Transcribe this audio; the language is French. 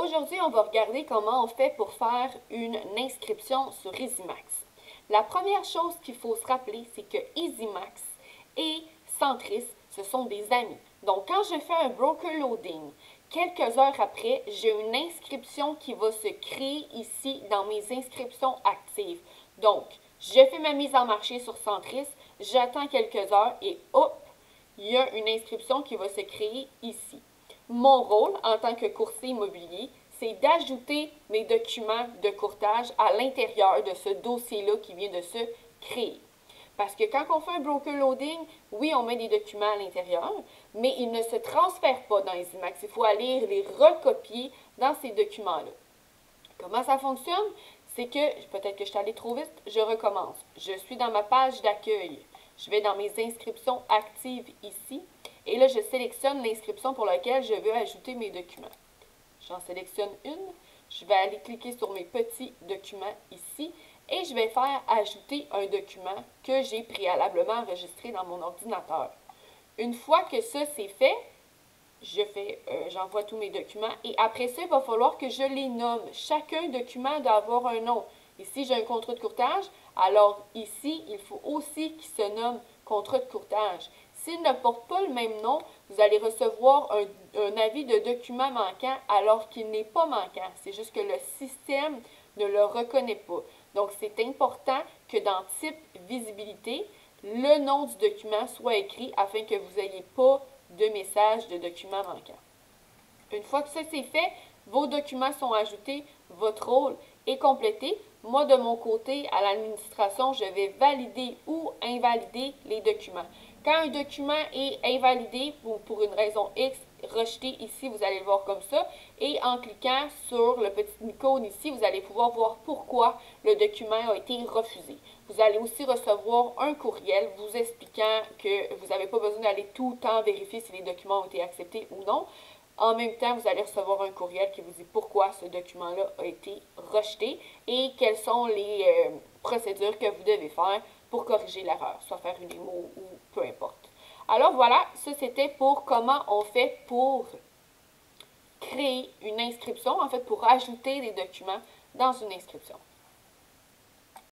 Aujourd'hui, on va regarder comment on fait pour faire une inscription sur EasyMax. La première chose qu'il faut se rappeler, c'est que EasyMax et Centris, ce sont des amis. Donc, quand je fais un broker loading, quelques heures après, j'ai une inscription qui va se créer ici dans mes inscriptions actives. Donc, je fais ma mise en marché sur Centris, j'attends quelques heures et hop, il y a une inscription qui va se créer ici. Mon rôle en tant que courtier immobilier, c'est d'ajouter mes documents de courtage à l'intérieur de ce dossier-là qui vient de se créer. Parce que quand on fait un broker loading, oui, on met des documents à l'intérieur, mais ils ne se transfèrent pas dans EasyMax. Il faut aller les recopier dans ces documents-là. Comment ça fonctionne? C'est que, peut-être que je suis allée trop vite, je recommence. Je suis dans ma page d'accueil. Je vais dans mes inscriptions actives ici. Et là, je sélectionne l'inscription pour laquelle je veux ajouter mes documents. J'en sélectionne une. Je vais aller cliquer sur mes petits documents ici. Et je vais faire ajouter un document que j'ai préalablement enregistré dans mon ordinateur. Une fois que ça c'est fait, j'envoie tous mes documents et après ça, il va falloir que je les nomme. Chacun document doit avoir un nom. Ici, j'ai un contrat de courtage, alors ici, il faut aussi qu'il se nomme contrat de courtage. S'il ne porte pas le même nom, vous allez recevoir un avis de document manquant alors qu'il n'est pas manquant. C'est juste que le système ne le reconnaît pas. Donc, c'est important que dans type visibilité, le nom du document soit écrit afin que vous n'ayez pas de message de documents manquants. Une fois que ça c'est fait, vos documents sont ajoutés, votre rôle est complété. Moi, de mon côté, à l'administration, je vais valider ou invalider les documents. Quand un document est invalidé ou pour une raison X, rejeté ici, vous allez le voir comme ça. Et en cliquant sur le petit icône ici, vous allez pouvoir voir pourquoi le document a été refusé. Vous allez aussi recevoir un courriel vous expliquant que vous n'avez pas besoin d'aller tout le temps vérifier si les documents ont été acceptés ou non. En même temps, vous allez recevoir un courriel qui vous dit pourquoi ce document-là a été rejeté et quelles sont les procédures que vous devez faire pour corriger l'erreur, soit faire une démo ou peu importe. Alors voilà, ça c'était pour comment on fait pour créer une inscription, en fait pour ajouter des documents dans une inscription.